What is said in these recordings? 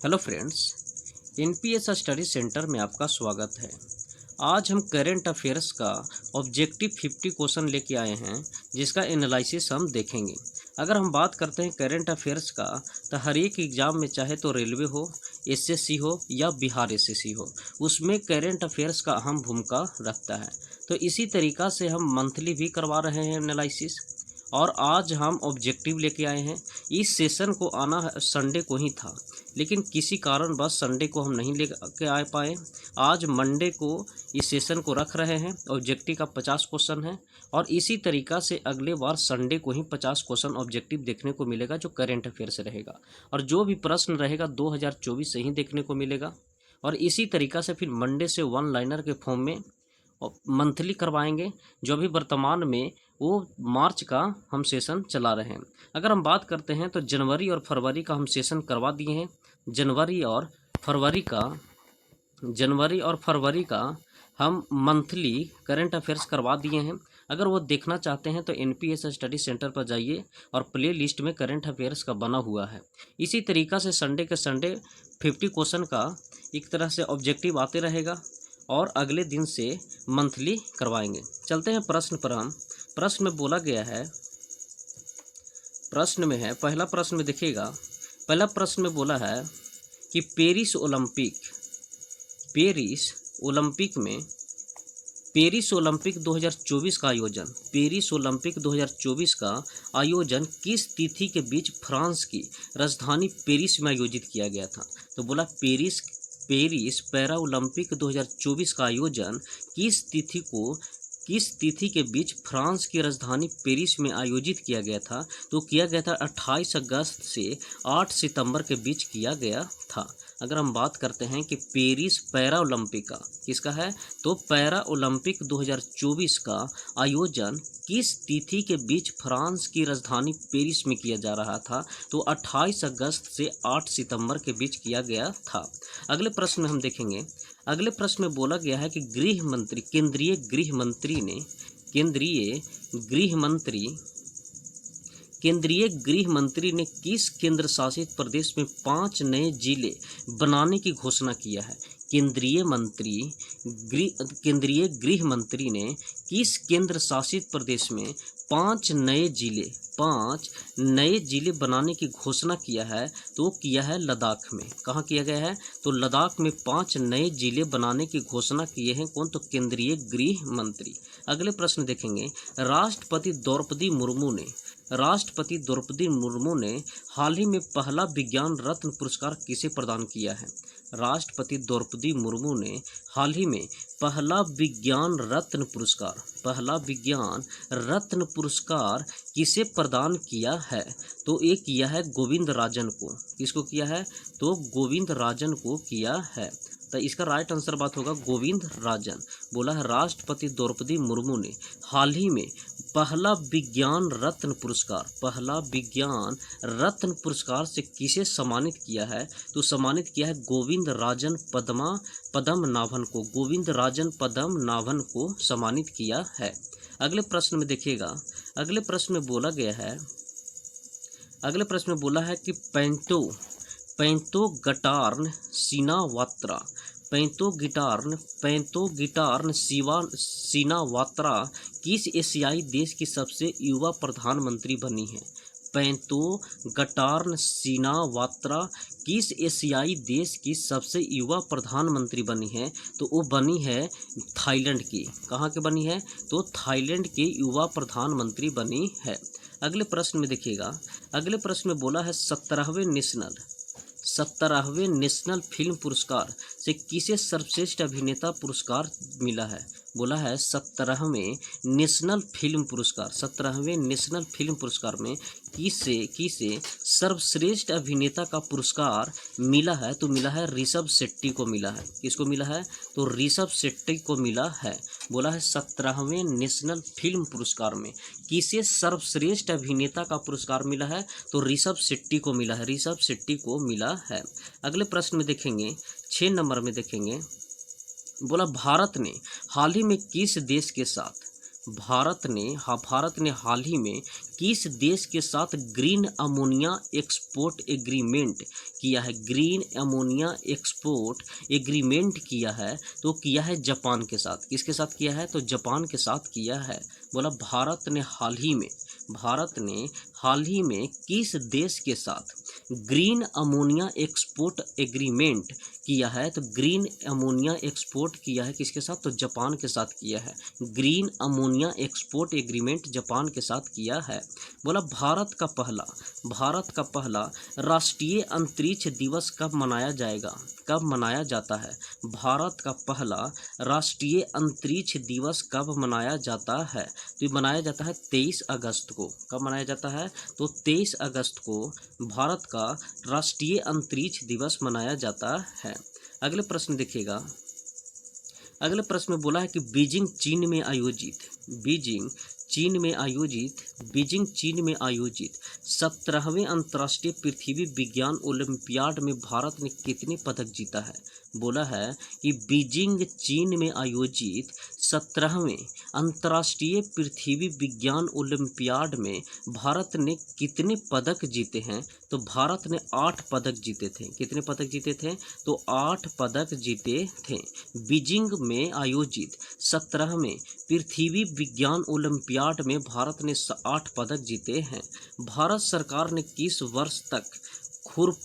Hello friends, NPS study centre में आपका स्वागत है। आज हम करेंट अफेयर्स का ऑब्जेक्टिव 50 क्वेश्चन लेके आए हैं, जिसका एनालिसिस हम देखेंगे। अगर हम बात करते हैं करेंट अफेयर्स का, तो हर एक एग्ज़ाम में, चाहे तो रेलवे हो, एसएससी हो या बिहार एसएससी हो, उसमें करेंट अफेयर्स का अहम भूमिका रखता है। तो इसी तरीक़ा से हम मंथली भी करवा रहे हैं एनालिसिस, और आज हम ऑब्जेक्टिव लेके आए हैं। इस सेशन को आना संडे को ही था, लेकिन किसी कारणवश संडे को हम नहीं लेके आ पाए। आज मंडे को इस सेशन को रख रहे हैं। ऑब्जेक्टिव का 50 क्वेश्चन है, और इसी तरीक़ा से अगले बार संडे को ही 50 क्वेश्चन ऑब्जेक्टिव देखने को मिलेगा, जो करेंट अफेयर से रहेगा। और जो भी प्रश्न रहेगा 2024 से ही देखने को मिलेगा। और इसी तरीक़ा से फिर मंडे से वन लाइनर के फॉर्म में मंथली करवाएंगे, जो अभी वर्तमान में वो मार्च का हम सेशन चला रहे हैं। अगर हम बात करते हैं तो जनवरी और फरवरी का हम सेशन करवा दिए हैं। जनवरी और फरवरी का हम मंथली करंट अफेयर्स करवा दिए हैं। अगर वो देखना चाहते हैं तो एनपीएस स्टडी सेंटर पर जाइए, और प्ले लिस्ट में करंट अफेयर्स का बना हुआ है। इसी तरीक़ा से संडे के संडे 50 क्वेश्चन का एक तरह से ऑब्जेक्टिव आते रहेगा, और अगले दिन से मंथली करवाएंगे। चलते हैं प्रश्न पर। हम प्रश्न में बोला गया है, प्रश्न में है, पहला प्रश्न में देखिएगा। पहला प्रश्न में बोला है कि पेरिस ओलंपिक 2024 का आयोजन किस तिथि के बीच फ्रांस की राजधानी पेरिस में आयोजित किया गया था। तो बोला पेरिस पैरा ओलंपिक 2024 का आयोजन किस तिथि के बीच फ्रांस की राजधानी पेरिस में आयोजित किया गया था। तो किया गया था 28 अगस्त से 8 सितंबर के बीच किया गया था। अगर हम बात करते हैं कि पेरिस पैरा ओलंपिक का किसका है, तो पैरा ओलंपिक 2024 का आयोजन किस तिथि के बीच फ्रांस की राजधानी पेरिस में किया जा रहा था। तो 28 अगस्त से 8 सितंबर के बीच किया गया था। अगले प्रश्न में हम देखेंगे। अगले प्रश्न में बोला गया है कि केंद्रीय गृह मंत्री ने किस केंद्र शासित प्रदेश में 5 नए जिले बनाने की घोषणा किया है। केंद्रीय गृह मंत्री ने किस केंद्र शासित प्रदेश में 5 नए जिले बनाने की घोषणा किया है। तो किया है लद्दाख में। कहाँ किया गया है, तो लद्दाख में 5 नए जिले बनाने की घोषणा किए हैं। कौन, तो केंद्रीय गृह मंत्री। अगले प्रश्न देखेंगे। राष्ट्रपति द्रौपदी मुर्मू ने हाल ही में पहला विज्ञान रत्न पुरस्कार किसे प्रदान किया है। राष्ट्रपति द्रौपदी मुर्मू ने हाल ही में पहला विज्ञान रत्न पुरस्कार किसे प्रदान किया है। तो ये किया है गोविंद राजन को। किसको किया है, तो गोविंद राजन को किया है। तो इसका राइट आंसर बात होगा गोविंद राजन। बोला है राष्ट्रपति द्रौपदी मुर्मू ने हाल ही में पहला विज्ञान रत्न पुरस्कार से किसे सम्मानित किया है। तो सम्मानित किया है गोविंद राजन पद्मनाभन को सम्मानित किया है। अगले प्रश्न में देखिएगा। अगले प्रश्न में बोला है कि पैंतो गिटार्न सीनावात्रा किस एशियाई देश की सबसे युवा प्रधानमंत्री बनी है। पैंतो गटार्न सीनावात्रा किस एशियाई देश की सबसे युवा प्रधानमंत्री बनी है। तो वो बनी है थाईलैंड की। कहाँ की बनी है, तो थाईलैंड की युवा प्रधानमंत्री बनी है। अगले प्रश्न में देखिएगा। अगले प्रश्न में बोला है 17वें नेशनल फिल्म पुरस्कार से किसे सर्वश्रेष्ठ अभिनेता पुरस्कार मिला है। बोला है 17वें नेशनल फिल्म पुरस्कार में किसे सर्वश्रेष्ठ अभिनेता का पुरस्कार मिला है। तो मिला है ऋषभ शेट्टी को मिला है। किसको मिला है, तो ऋषभ शेट्टी को मिला है। बोला है 17वें नेशनल फिल्म पुरस्कार में किसे सर्वश्रेष्ठ अभिनेता का पुरस्कार मिला है। तो ऋषभ शेट्टी को मिला है। अगले प्रश्न में देखेंगे, 6 नंबर में देखेंगे। बोला भारत ने हाल ही में किस देश के साथ भारत ने हाल ही में किस देश के साथ ग्रीन अमोनिया एक्सपोर्ट एग्रीमेंट किया है? ग्रीन अमोनिया एक्सपोर्ट एग्रीमेंट किया है, तो किया है जापान के साथ। किसके साथ किया है? तो जापान के साथ किया है। बोला भारत ने हाल ही में किस देश के साथ ग्रीन अमोनिया एक्सपोर्ट एग्रीमेंट किया है? तो ग्रीन अमोनिया एक्सपोर्ट किया है किसके साथ? तो जापान के साथ किया है। Green ammonia export agreement Japan के साथ किया है। बोला भारत का पहला राष्ट्रीय अंतरिक्ष दिवस कब मनाया जाएगा? कब मनाया जाता है? भारत का पहला राष्ट्रीय अंतरिक्ष दिवस कब मनाया जाता है? तो ये मनाया जाता है 23 अगस्त को। कब मनाया जाता है? तो 23 अगस्त को भारत का राष्ट्रीय अंतरिक्ष दिवस मनाया जाता है। अगले प्रश्न देखिएगा। अगले प्रश्न में बोला है कि बीजिंग चीन में आयोजित 17वें अंतर्राष्ट्रीय पृथ्वी विज्ञान ओलंपियाड में भारत ने कितने पदक जीता है? बोला है कि बीजिंग चीन में आयोजित 17वें अंतर्राष्ट्रीय पृथ्वी विज्ञान ओलंपियाड में भारत ने कितने पदक जीते हैं? तो भारत ने 8 पदक जीते थे। कितने पदक जीते थे? तो 8 पदक जीते थे। बीजिंग में आयोजित 17वें पृथ्वी विज्ञान ओलंपियाड में भारत ने 8 पदक जीते हैं। भारत सरकार ने किस वर्ष तक खुर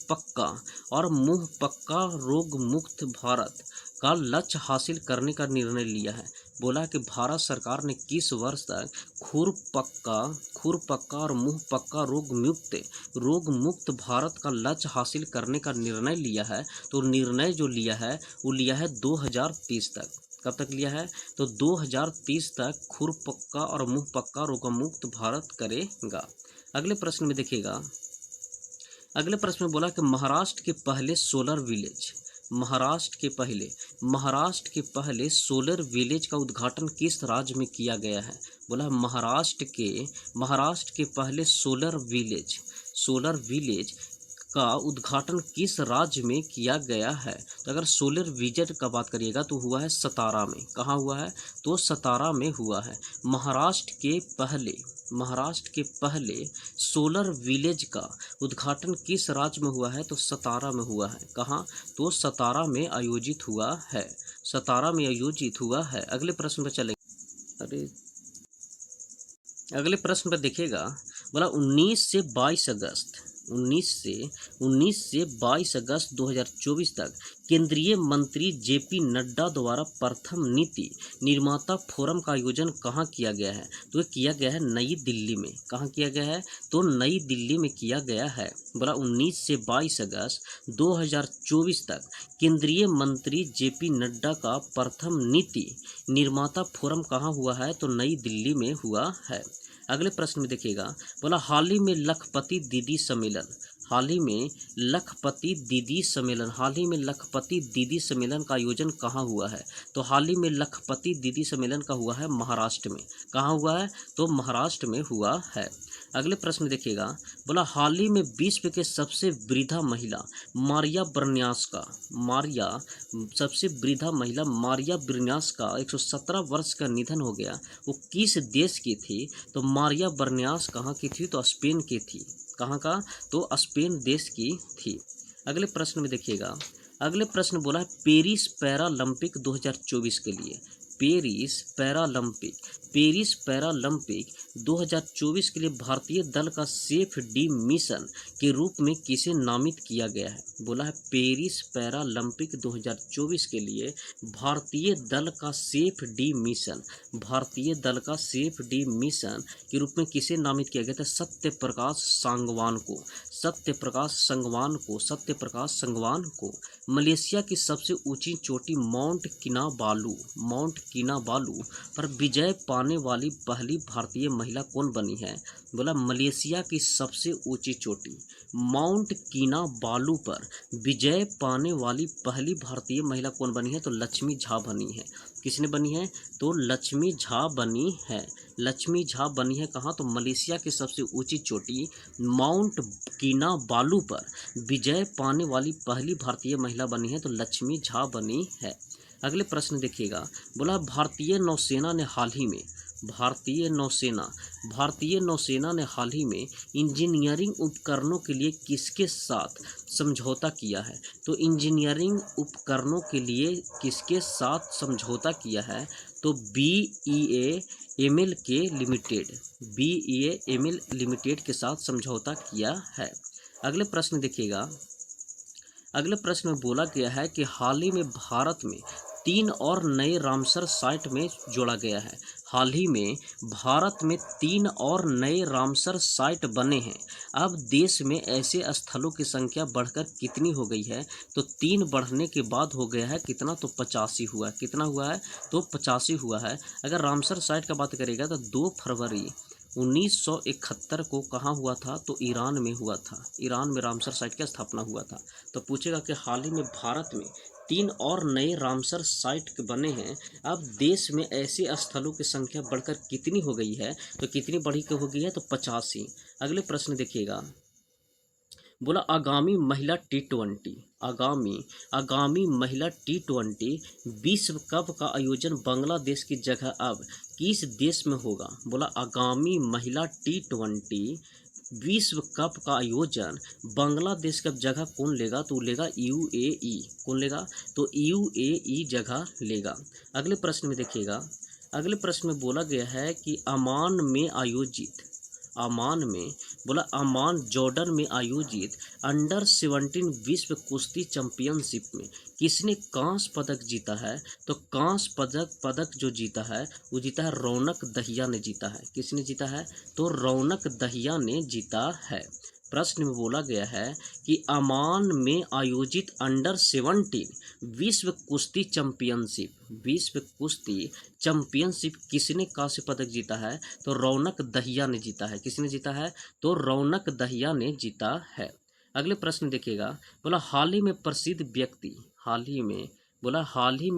पक्का और मुंह पक्का रोग मुक्त भारत का लक्ष्य हासिल करने का निर्णय लिया है? बोला कि भारत सरकार ने किस वर्ष तक खुर पक्का और मुंह पक्का रोग मुक्त भारत का लक्ष्य हासिल करने का निर्णय लिया है? तो निर्णय जो लिया है वो लिया है 2030 तक। कब तक लिया है? तो 2030 तक खुर पक्का और मुंह पक्का रोग मुक्त भारत करेगा। अगले प्रश्न में देखिएगा। अगले प्रश्न में बोला कि महाराष्ट्र के पहले सोलर विलेज का उद्घाटन किस राज्य में किया गया है? बोला महाराष्ट्र के पहले सोलर विलेज का उद्घाटन किस राज्य में किया गया है? तो अगर सोलर विलेज का बात करिएगा तो हुआ है सतारा में। कहाँ हुआ है? तो सतारा में हुआ है। महाराष्ट्र के पहले सोलर विलेज का उद्घाटन किस राज्य में हुआ है? तो सतारा में हुआ है। कहाँ? तो सतारा में आयोजित हुआ है। अगले प्रश्न पर चलेंगे। अगले प्रश्न पर देखिएगा। बोला 19 से 22 अगस्त 2024 तक केंद्रीय मंत्री जेपी नड्डा द्वारा प्रथम नीति निर्माता फोरम का आयोजन कहाँ किया गया है? तो ये किया गया है नई दिल्ली में। कहाँ किया गया है? तो नई दिल्ली में किया गया है। बोला 19 से 22 अगस्त 2024 तक केंद्रीय मंत्री जेपी नड्डा का प्रथम नीति निर्माता फोरम कहाँ हुआ है? तो नई दिल्ली में हुआ है। अगले प्रश्न में देखिएगा। बोला हाल ही में लखपति दीदी सम्मेलन का आयोजन कहाँ हुआ है? तो हाल ही में लखपति दीदी सम्मेलन का हुआ है महाराष्ट्र में। कहाँ हुआ है? तो महाराष्ट्र में हुआ है। अगले प्रश्न देखिएगा। बोला हाल ही में विश्व के सबसे वृद्धा महिला मारिया ब्रिन्यास का 117 वर्ष का निधन हो गया। वो किस देश की थी? तो मारिया ब्रिन्यास कहाँ की थी? तो स्पेन की थी। कहाँ का? तो स्पेन देश की थी। अगले प्रश्न में देखिएगा। अगले प्रश्न बोला है पेरिस पैरालंपिक 2024 के लिए। पेरिस पैरालंपिक 2024 के लिए भारतीय दल का सेफ डी मिशन के रूप में किसे नामित किया गया है? बोला है पेरिस पैरालंपिक 2024 के लिए भारतीय दल का सेफ डी मिशन के रूप में किसे नामित किया गया था? सत्यप्रकाश संगवान को। मलेशिया की सबसे ऊंची चोटी माउंट किनाबालू पर विजय पाने वाली पहली भारतीय महिला कौन बनी है? बोला मलेशिया की सबसे ऊंची चोटी माउंट किनाबालू पर विजय पाने वाली पहली भारतीय महिला कौन बनी है? तो लक्ष्मी झा बनी है। किसने बनी है? तो लक्ष्मी झा बनी है। कहाँ? तो मलेशिया की सबसे ऊंची चोटी माउंट किनाबालू पर विजय पाने वाली पहली भारतीय महिला बनी है। तो लक्ष्मी झा बनी है। अगले प्रश्न देखिएगा, बोला भारतीय नौसेना ने हाल ही में इंजीनियरिंग उपकरणों के लिए किसके साथ समझौता किया है? तो इंजीनियरिंग उपकरणों के लिए किसके साथ समझौता किया है? तो BEAML लिमिटेड के साथ समझौता किया है। अगले प्रश्न देखिएगा, अगले प्रश्न में बोला गया है कि हाल ही में भारत में 3 और नए रामसर साइट में जोड़ा गया है। हाल ही में भारत में 3 और नए रामसर साइट बने हैं। अब देश में ऐसे स्थलों की संख्या बढ़कर कितनी हो गई है? तो 3 बढ़ने के बाद हो गया है कितना? तो 85 हुआ है। कितना हुआ है? तो 85 हुआ है। अगर रामसर साइट का बात करेगा तो 2 फरवरी 1971 को कहाँ हुआ था? तो ईरान में हुआ था। ईरान में रामसर साइट की स्थापना हुआ था। तो पूछेगा कि हाल ही में भारत में 3 और नए रामसर साइट बने हैं। अब देश में ऐसे स्थलों की संख्या बढ़कर कितनी हो गई है? तो कितनी बढ़ी हो गई है? तो 85। अगले प्रश्न देखिएगा, बोला आगामी महिला T20 विश्व कप का आयोजन बांग्लादेश की जगह अब किस देश में होगा? बोला आगामी महिला T20 विश्व कप का आयोजन बांग्लादेश का जगह कौन लेगा? तो लेगा UAE। कौन लेगा? तो UAE जगह लेगा। अगले प्रश्न में देखिएगा, अगले प्रश्न में बोला गया है कि अमान जॉर्डन में आयोजित अंडर-17 विश्व कुश्ती चैंपियनशिप में किसने कांस्य पदक जीता है? तो कांस्य पदक जो जीता है वो जीता है रौनक दहिया ने जीता है। किसने जीता है? तो रौनक दहिया ने जीता है। प्रश्न में बोला गया है कि अमान में आयोजित अंडर-17 विश्व कुश्ती चैंपियनशिप किसने कांस्य पदक जीता है? तो रौनक दहिया ने जीता है। किसने जीता है? तो रौनक दहिया ने जीता है। अगले प्रश्न देखिएगा, बोला हाल ही में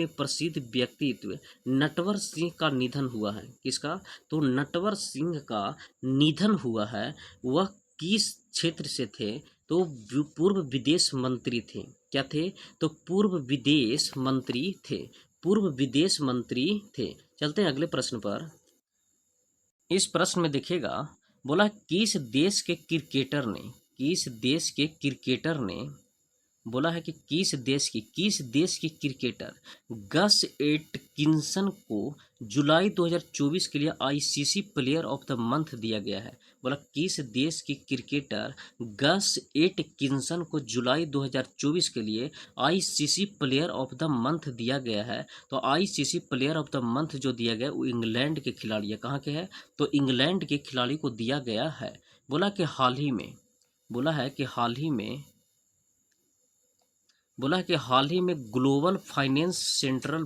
प्रसिद्ध व्यक्तित्व नटवर सिंह का निधन हुआ है। किसका? तो नटवर सिंह का निधन हुआ है। वह किस क्षेत्र से थे? तो पूर्व विदेश मंत्री थे। क्या थे? तो पूर्व विदेश मंत्री थे। चलते हैं अगले प्रश्न पर। इस प्रश्न में देखिएगा, बोला किस देश के क्रिकेटर गस एटकिंसन को जुलाई 2024 के लिए ICC player of the month दिया गया है? बोला किस देश की क्रिकेटर गस एटकिंसन को जुलाई 2024 के लिए ICC player of the month दिया गया है? तो ICC player of the month जो दिया गया वो इंग्लैंड के खिलाड़ी है। कहाँ के है? तो इंग्लैंड के खिलाड़ी को दिया गया है। बोला कि हाल ही में global finance central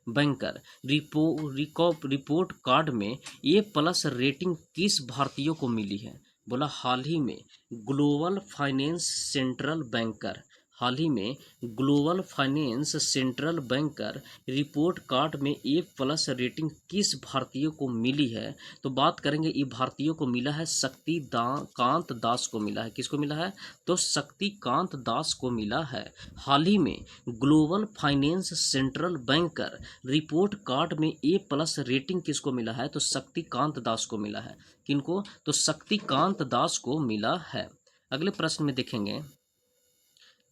banker report card में A+ रेटिंग किस भारतीय को मिली है? बोला हाल ही में global finance central banker report card में A+ रेटिंग किस भारतीय को मिली है? तो बात करेंगे ये भारतीयों को मिला है शक्तिकांत दास को मिला है। किसको मिला है? तो शक्तिकांत दास को मिला है। हाल ही में global finance central banker report card में A+ रेटिंग किसको मिला है? तो शक्तिकांत दास को मिला है। किनको? तो शक्तिकांत दास को मिला है। अगले प्रश्न में देखेंगे,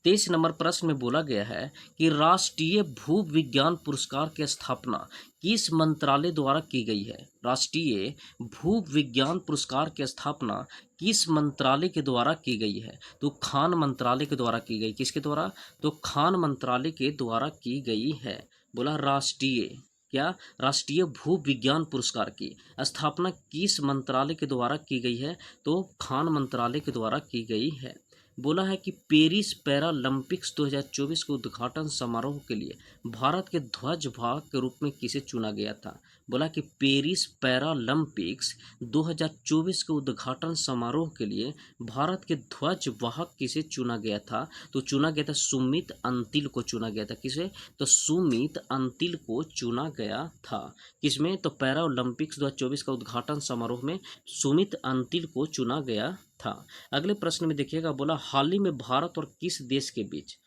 23 नंबर प्रश्न में बोला गया है कि राष्ट्रीय भू विज्ञान पुरस्कार की स्थापना किस मंत्रालय द्वारा की गई है? राष्ट्रीय भू विज्ञान पुरस्कार की स्थापना किस मंत्रालय के द्वारा की गई है? तो खान मंत्रालय के द्वारा की गई। किसके द्वारा? तो खान मंत्रालय के द्वारा की गई है। बोला राष्ट्रीय भू विज्ञान पुरस्कार की स्थापना किस मंत्रालय के द्वारा की गई है? तो खान मंत्रालय के द्वारा की गई है। बोला है कि पेरिस पैरालंपिक्स 2024 के उद्घाटन समारोह के लिए भारत के ध्वज वाहक के रूप में किसे चुना गया था? बोला कि पेरिस पैरालंपिक्स 2024 के उद्घाटन समारोह के लिए भारत के ध्वज वाहक किसे चुना गया था? तो चुना गया था सुमित अंतिल को चुना गया था। किसे? तो सुमित अंतिल को चुना गया था। किसमें? तो पैरालंपिक्स 2024 का उद्घाटन समारोह में सुमित अंतिल को चुना गया था। अगले प्रश्न में देखिएगा, बोला हाल ही में भारत और किस देश के बीच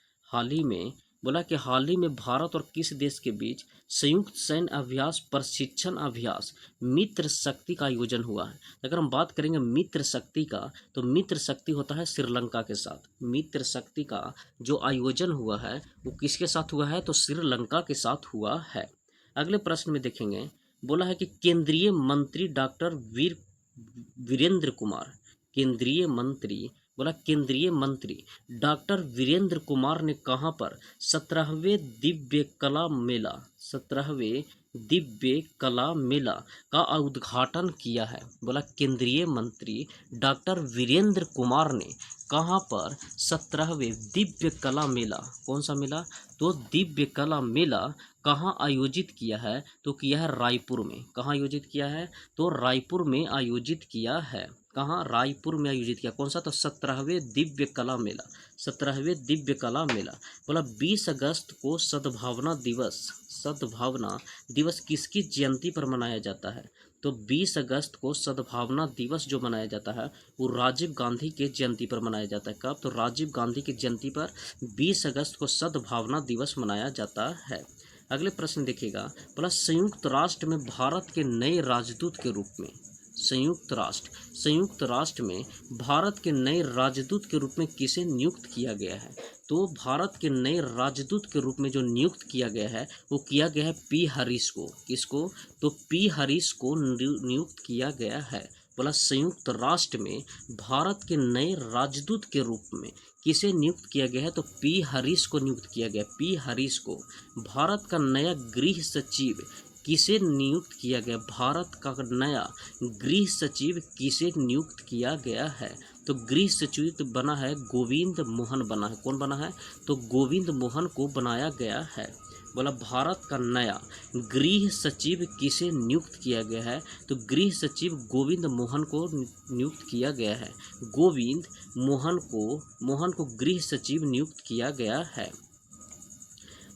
बोला कि हाल ही में भारत और किस देश के बीच संयुक्त सैन्य अभ्यास प्रशिक्षण अभ्यास मित्र शक्ति का आयोजन हुआ है। अगर हम बात करेंगे मित्र शक्ति का, तो मित्र शक्ति होता है श्रीलंका के साथ। मित्र शक्ति का जो आयोजन हुआ है वो किसके साथ हुआ है, तो श्रीलंका के साथ हुआ है। अगले प्रश्न में देखेंगे, बोला है कि केंद्रीय मंत्री डॉक्टर वीरेंद्र कुमार, केंद्रीय मंत्री, बोला केंद्रीय मंत्री डॉक्टर वीरेंद्र कुमार ने कहाँ पर 17वें दिव्य कला मेला, 17वें दिव्य कला मेला का उद्घाटन किया है। बोला केंद्रीय मंत्री डॉक्टर वीरेंद्र कुमार ने कहाँ पर 17वें दिव्य कला मेला, कौन सा मेला, तो दिव्य कला मेला कहाँ आयोजित किया है, तो किया है रायपुर में। कहाँ आयोजित किया है, तो रायपुर में आयोजित किया है। कहाँ, रायपुर में आयोजित किया। कौन सा, तो 17वें दिव्य कला मेला, 17वें दिव्य कला मेला। बोला 20 अगस्त को सद्भावना दिवस, सद्भावना दिवस किसकी जयंती पर मनाया जाता है, तो 20 अगस्त को सद्भावना दिवस जो मनाया जाता है वो राजीव गांधी के जयंती पर मनाया जाता है। कब, तो राजीव गांधी की जयंती पर 20 अगस्त को सद्भावना दिवस मनाया जाता है। अगले प्रश्न देखिएगा, बोला संयुक्त राष्ट्र में भारत के नए राजदूत के रूप में, संयुक्त राष्ट्र में भारत के नए राजदूत के रूप में किसे नियुक्त किया गया है, तो भारत के नए राजदूत के रूप में जो नियुक्त किया गया है वो किया गया है पी हरीश को। किसको, तो पी हरीश को नियुक्त किया गया है। बोला संयुक्त राष्ट्र में भारत के नए राजदूत के रूप में किसे नियुक्त किया गया है, तो पी हरीश को नियुक्त किया गया। पी हरीश को। भारत का नया गृह सचिव किसे नियुक्त किया गया, भारत का नया गृह सचिव किसे नियुक्त किया गया है, तो गृह सचिव बना है गोविंद मोहन बना है। कौन बना है, तो गोविंद मोहन को बनाया गया है। बोला भारत का नया गृह सचिव किसे नियुक्त किया गया है, तो गृह सचिव गोविंद मोहन को नियुक्त किया गया है। गोविंद मोहन को गृह सचिव नियुक्त किया गया है।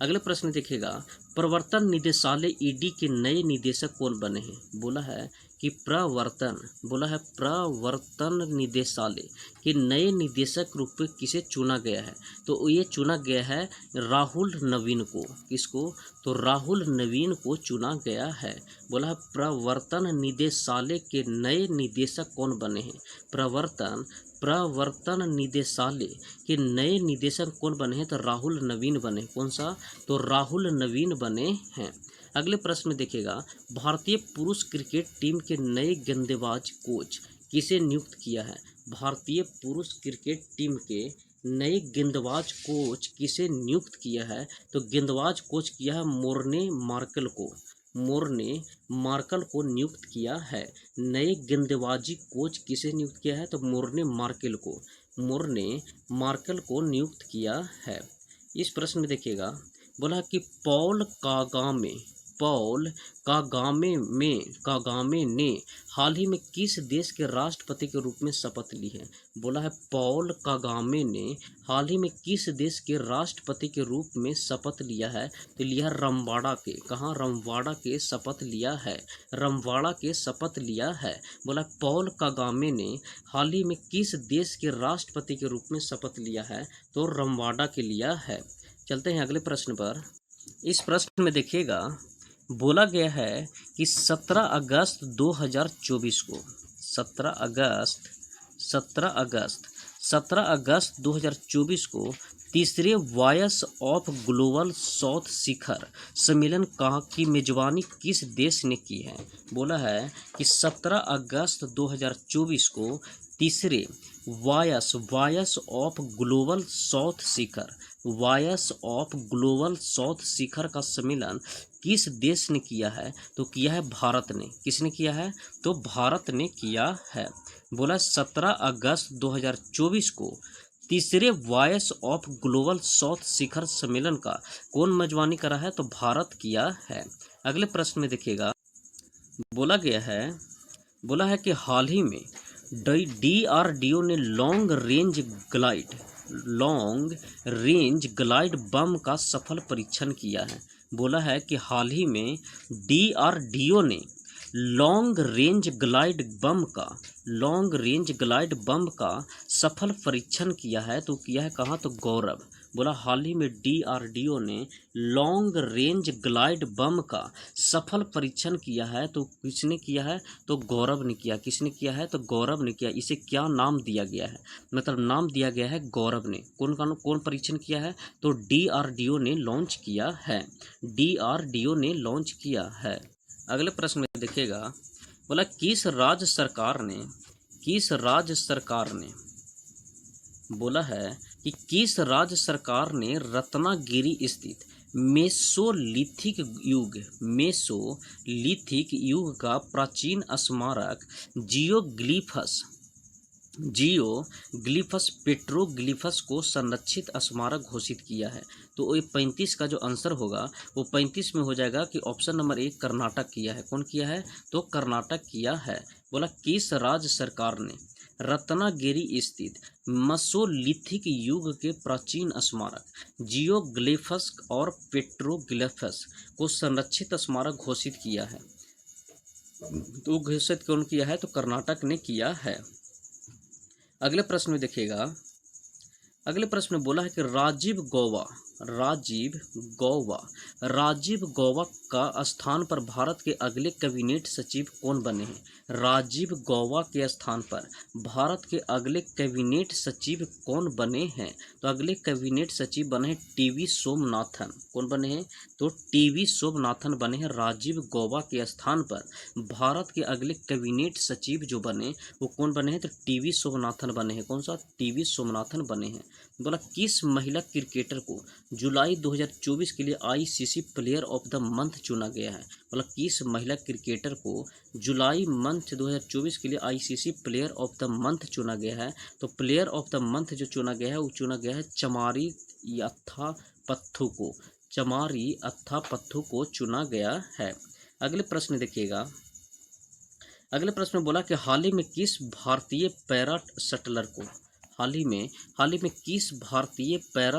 अगले प्रश्न देखिएगा, प्रवर्तन निदेशालय ईडी के नए निदेशक कौन बने हैं, बोला है कि प्रवर्तन निदेशालय के नए निदेशक रूप में किसे चुना गया है, तो ये चुना गया है राहुल नवीन को। किसको, तो राहुल नवीन को चुना गया है। बोला है प्रवर्तन निदेशालय के नए निदेशक कौन बने हैं, प्रवर्तन निदेशालय के नए निदेशक कौन बने हैं, तो राहुल नवीन बने। कौन सा, तो राहुल नवीन बने हैं। अगले प्रश्न में देखिएगा, भारतीय पुरुष क्रिकेट टीम के नए गेंदबाज कोच किसे नियुक्त किया है, भारतीय पुरुष क्रिकेट टीम के नए गेंदबाज कोच किसे नियुक्त किया है, तो गेंदबाज कोच किया है मोर्ने मार्कल को नियुक्त किया है। नए गेंदबाजी कोच किसे नियुक्त किया है, तो मोर्ने मार्कल को नियुक्त किया है। इस प्रश्न में देखिएगा, बोला कि पॉल कागामे ने हाल ही में किस देश के राष्ट्रपति के रूप में शपथ ली है। बोला है पॉल कागामे ने हाल ही में किस देश के राष्ट्रपति के रूप में शपथ लिया है, तो लिया रमवाड़ा के। कहाँ, रमवाड़ा के शपथ लिया है, रमवाड़ा के शपथ लिया है। बोला पॉल कागामे ने हाल ही में किस देश के राष्ट्रपति के रूप में शपथ लिया है, तो रमवाड़ा के लिया है। चलते हैं अगले प्रश्न पर। इस प्रश्न में देखिएगा, बोला गया है कि 17 अगस्त 2024 को 17 अगस्त 2024 को तीसरे वॉइस ऑफ ग्लोबल साउथ शिखर सम्मेलन की मेजबानी किस देश ने की है। बोला है कि 17 अगस्त 2024 को तीसरे वॉइस ऑफ ग्लोबल साउथ शिखर का सम्मेलन किस देश ने किया है, तो किया है भारत ने। किसने किया है, तो भारत ने किया है। बोला 17 अगस्त 2024 को तीसरे वॉइस ऑफ ग्लोबल साउथ शिखर सम्मेलन का कौन मेजबानी करा है, तो भारत किया है। अगले प्रश्न में देखिएगा, बोला है कि हाल ही में DRDO ने लॉन्ग रेंज ग्लाइड बम का सफल परीक्षण किया है। बोला है कि हाल ही में DRDO ने लॉन्ग रेंज ग्लाइड बम का सफल परीक्षण किया है, तो किया है कहाँ, तो गौरव। बोला हाल ही में DRDO ने लॉन्ग रेंज ग्लाइड बम का सफल परीक्षण किया है, तो किसने किया है, तो गौरव ने किया। किसने किया है, तो गौरव ने किया। इसे क्या नाम दिया गया है, मतलब नाम दिया गया है गौरव ने। कौन परीक्षण किया है, तो DRDO ने लॉन्च किया है। DRDO ने लॉन्च किया है। अगले प्रश्न में देखिएगा, बोला किस राज्य सरकार ने बोला है कि किस राज्य सरकार ने रत्नागिरी स्थित मेसोलिथिक युग का प्राचीन स्मारक जियोग्लिफस पेट्रोग्लिफस को संरक्षित स्मारक घोषित किया है। तो ये 35 का जो आंसर होगा वो 35 में हो जाएगा कि ऑप्शन नंबर 1 कर्नाटक किया है। कौन किया है, तो कर्नाटक किया है। बोला किस राज्य सरकार ने रत्नागिरी स्थित मेसोलिथिक युग के प्राचीन स्मारक जियोग्लिफस और पेट्रोग्लिफस को संरक्षित स्मारक घोषित किया है, तो घोषित कौन किया है, तो कर्नाटक ने किया है। अगले प्रश्न में देखिएगा, अगले प्रश्न में बोला है कि राजीव गौबा का स्थान पर भारत के अगले कैबिनेट सचिव कौन बने हैं। राजीव गौबा के स्थान पर भारत के अगले कैबिनेट सचिव कौन बने हैं, तो अगले कैबिनेट सचिव बने हैं TV सोमनाथन। कौन बने हैं, तो TV सोमनाथन बने हैं। राजीव गौबा के स्थान पर भारत के अगले कैबिनेट सचिव जो बने वो कौन बने हैं, तो TV सोमनाथन बने हैं। कौन सा, TV सोमनाथन बने हैं। बोला किस महिला क्रिकेटर को जुलाई 2024 के लिए ICC player of the month चुना गया है। बोला किस महिला क्रिकेटर को जुलाई मंथ 2024 के लिए ICC player of the month चुना गया है, तो प्लेयर ऑफ द मंथ जो चुना गया है वो चुना गया है चमारी अत्था पत्थु को चुना गया है। अगले प्रश्न देखिएगा, अगले प्रश्न में बोला कि हाल ही में किस भारतीय पैरा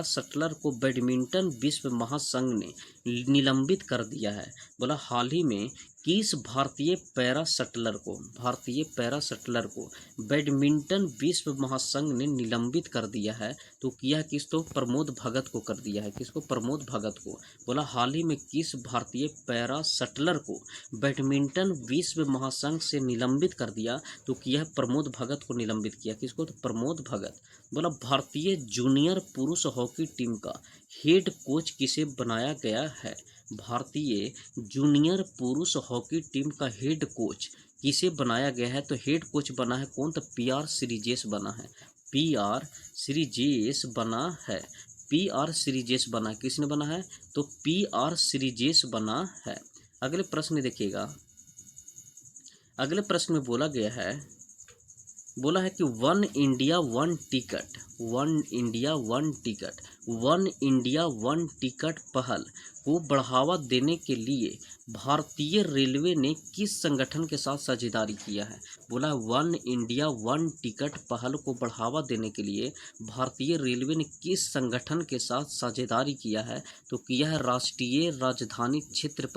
शटलर को बैडमिंटन विश्व महासंघ ने निलंबित कर दिया है। बोला हाल ही में किस भारतीय पैरा शटलर को बैडमिंटन विश्व महासंघ ने निलंबित कर दिया है, तो किया किस, तो प्रमोद भगत को कर दिया है। किसको, प्रमोद भगत को। बोला हाल ही में किस भारतीय पैरा शटलर को बैडमिंटन विश्व महासंघ से निलंबित कर दिया, तो किया प्रमोद भगत को निलंबित किया। किसको, तो प्रमोद भगत। बोला भारतीय जूनियर पुरुष हॉकी टीम का हेड कोच किसे बनाया गया है। भारतीय जूनियर पुरुष हॉकी टीम का हेड कोच किसे बनाया गया है, तो हेड कोच बना है कौन, तो PR श्रीजेश बना है। PR श्रीजेश बना है। PR श्रीजेश बना, किसने बना है, तो PR श्रीजेश बना है। अगले प्रश्न देखिएगा, अगले प्रश्न में बोला है कि वन इंडिया वन टिकट पहल को बढ़ावा देने के लिए भारतीय रेलवे ने किस संगठन के साथ साझेदारी किया है। बोला वन इंडिया वन टिकट पहल को बढ़ावा देने के लिए भारतीय रेलवे ने किस संगठन के साथ साझेदारी किया है, तो किया है राष्ट्रीय राजधानी क्षेत्र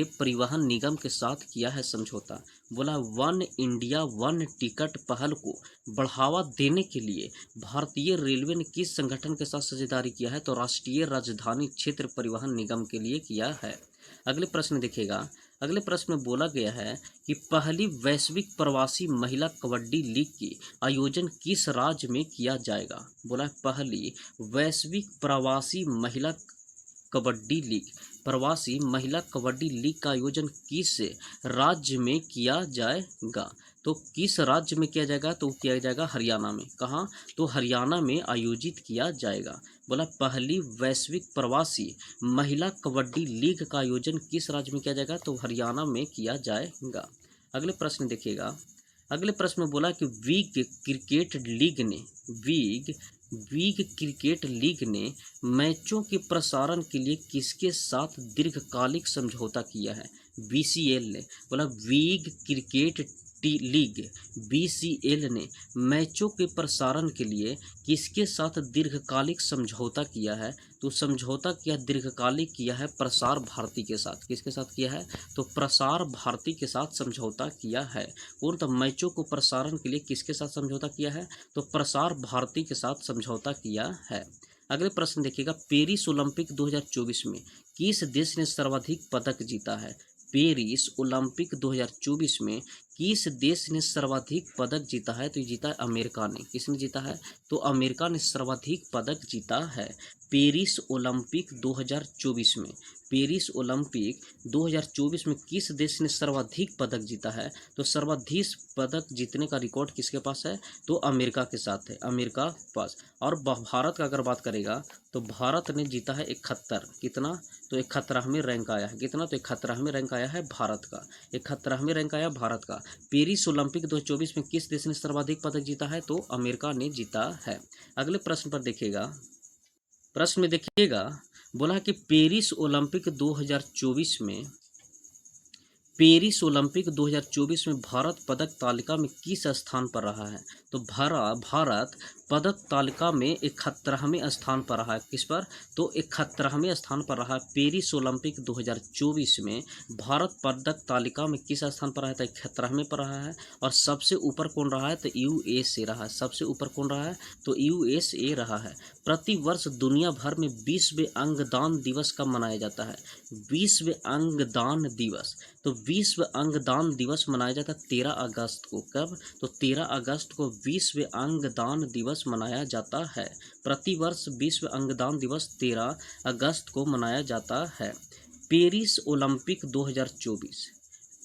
परिवहन निगम के साथ किया है समझौता। बोला वन इंडिया वन टिकट पहल को बढ़ावा देने के लिए भारतीय रेलवे ने किस संगठन के साथ साझेदारी किया है, तो राष्ट्रीय राजधानी क्षेत्र परिवहन निगम के लिए किया है। अगले प्रश्न देखिएगा, अगले प्रश्न में बोला गया है कि पहली वैश्विक प्रवासी महिला कबड्डी लीग की आयोजन किस राज्य में किया जाएगा। बोला पहली वैश्विक प्रवासी महिला कबड्डी लीग का आयोजन किस राज्य में किया जाएगा, तो किस राज्य में किया जाएगा, तो किया जाएगा हरियाणा में। कहाँ, तो हरियाणा में आयोजित किया जाएगा। बोला पहली वैश्विक प्रवासी महिला कबड्डी लीग का आयोजन किस राज्य में किया जाएगा, तो हरियाणा में किया जाएगा। अगले प्रश्न देखिएगा, अगले प्रश्न में बोला कि वीग क्रिकेट लीग ने मैचों के प्रसारण के लिए किसके साथ दीर्घकालिक समझौता किया है। BCL ने। बोला वीग क्रिकेट लीग BCL ने मैचों के प्रसारण के लिए किसके साथ दीर्घकालिक समझौता किया है? तो समझौता किया दीर्घकालिक किया है प्रसार भारती के साथ। किसके साथ किया है? तो प्रसार भारती के साथ समझौता किया है। और तो मैचों को प्रसारण के लिए किसके साथ समझौता किया है? तो प्रसार भारती के साथ समझौता किया है। अगले प्रश्न देखिएगा, पेरिस ओलंपिक 2024 में किस देश ने सर्वाधिक पदक जीता है? पेरिस ओलंपिक 2024 में किस देश ने सर्वाधिक पदक जीता है? तो ये जीता है अमेरिका ने। किसने जीता है? तो अमेरिका ने सर्वाधिक पदक जीता है पेरिस ओलंपिक 2024 में। पेरिस ओलंपिक 2024 में किस देश ने सर्वाधिक पदक जीता है? तो सर्वाधिक पदक जीतने का रिकॉर्ड किसके पास है? तो अमेरिका के साथ है, अमेरिका पास। और भारत का अगर बात करेगा तो भारत ने जीता है 71। कितना? तो 71वें रैंक आया है। कितना? तो 71वें रैंक आया है भारत का। 71वें रैंक आया भारत का। पेरिस ओलंपिक 2024 में किस देश ने सर्वाधिक पदक जीता है? तो अमेरिका ने जीता है। अगले प्रश्न पर देखिएगा, प्रश्न में देखिएगा बोला कि पेरिस ओलंपिक 2024 में पेरिस ओलंपिक 2024 में भारत पदक तालिका में किस स्थान पर रहा है? तो भारत पदक तालिका में 71वें स्थान पर रहा है। किस पर? तो 71वें स्थान पर रहा है। पेरिस ओलंपिक 2024 में भारत पदक तालिका में किस स्थान पर रहा है? तो 71वें पर रहा है। और सबसे ऊपर कौन रहा है? तो USA रहा है। सबसे ऊपर कौन रहा है? तो USA रहा है। प्रतिवर्ष दुनिया भर में 20वें अंगदान दिवस कब मनाया जाता है? 20वें अंगदान दिवस। तो 20वें अंगदान दिवस मनाया जाता है 13 अगस्त को। कब? तो 13 अगस्त को 20वें अंगदान दिवस मनाया जाता है। प्रतिवर्ष 20वें अंगदान दिवस 13 अगस्त को मनाया जाता है। पेरिस ओलंपिक 2024,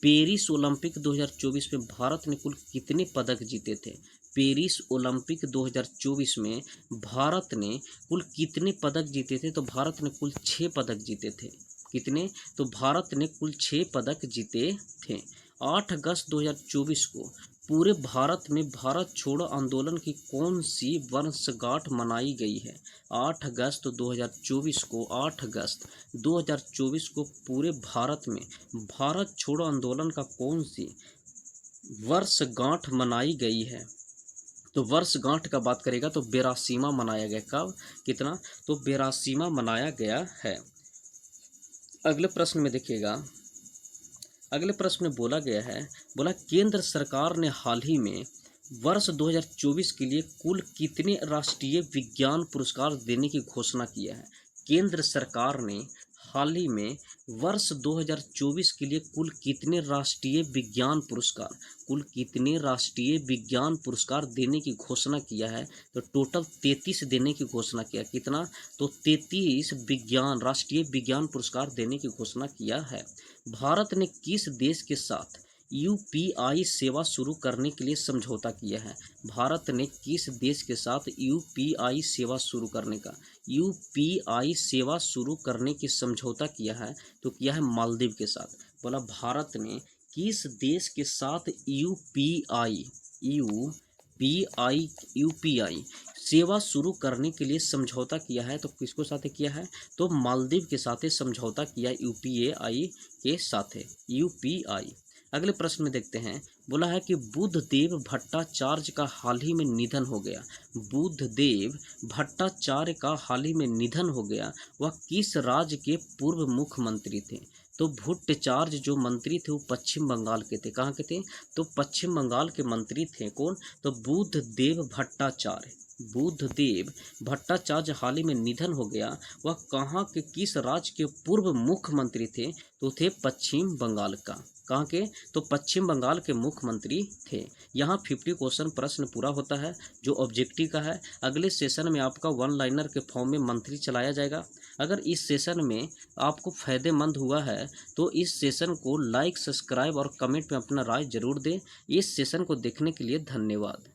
पेरिस ओलंपिक 2024 में भारत ने कुल कितने पदक जीते थे? पेरिस ओलंपिक 2024 में भारत ने कुल कितने पदक जीते थे? तो भारत ने कुल 6 पदक जीते थे। कितने? तो भारत ने कुल 6 पदक जीते थे। 8 अगस्त 2024 को पूरे भारत में भारत छोड़ो आंदोलन की कौन सी वर्षगांठ मनाई गई है? 8 अगस्त 2024 को 8 अगस्त 2024 को पूरे भारत में भारत छोड़ो आंदोलन का कौन सी वर्षगांठ मनाई गई है? तो वर्षगांठ का बात करेगा तो 82वां मनाया गया। कब? कितना? तो 82वां मनाया गया है। अगले प्रश्न में देखिएगा, अगले प्रश्न में बोला गया है, बोला केंद्र सरकार ने हाल ही में वर्ष 2024 के लिए कुल कितने राष्ट्रीय विज्ञान पुरस्कार देने की घोषणा किया है? केंद्र सरकार ने हाल ही में वर्ष 2024 के लिए कुल कितने राष्ट्रीय विज्ञान पुरस्कार, कुल कितने राष्ट्रीय विज्ञान पुरस्कार देने की घोषणा किया है? तो टोटल 33 देने की घोषणा किया। कितना? तो 33 राष्ट्रीय विज्ञान पुरस्कार देने की घोषणा किया है। भारत ने किस देश के साथ UPI सेवा शुरू करने के लिए समझौता किया है? भारत ने किस देश के साथ UPI सेवा शुरू करने का UPI सेवा शुरू करने की समझौता किया है? तो किया है मालदीव के साथ। बोला भारत ने किस देश के साथ UPI सेवा शुरू करने के लिए समझौता किया है? तो किसको साथ किया है? तो मालदीव के साथ समझौता किया UPI के साथ है। UPI। अगले प्रश्न में देखते हैं, बोला है कि बुद्धदेव भट्टाचार्य का हाल ही में निधन हो गया। बुद्धदेव भट्टाचार्य का हाल ही में निधन हो गया। वह किस राज्य के पूर्व मुख्यमंत्री थे? तो भट्टाचार्य जो मंत्री थे वो पश्चिम बंगाल के थे। कहाँ के थे? तो पश्चिम बंगाल के मंत्री थे। कौन? तो बुद्धदेव भट्टाचार्य। बुद्धदेव भट्टाचार्य हाल ही में निधन हो गया। वह कहाँ के, किस राज्य के पूर्व मुख्यमंत्री थे? तो थे पश्चिम बंगाल का। कहाँ के? तो पश्चिम बंगाल के मुख्यमंत्री थे। यहाँ 50 क्वेश्चन प्रश्न पूरा होता है जो ऑब्जेक्टिव का है। अगले सेशन में आपका 1 लाइनर के फॉर्म में मंथली चलाया जाएगा। अगर इस सेशन में आपको फ़ायदेमंद हुआ है तो इस सेशन को लाइक, सब्सक्राइब और कमेंट में अपना राय जरूर दें। इस सेशन को देखने के लिए धन्यवाद।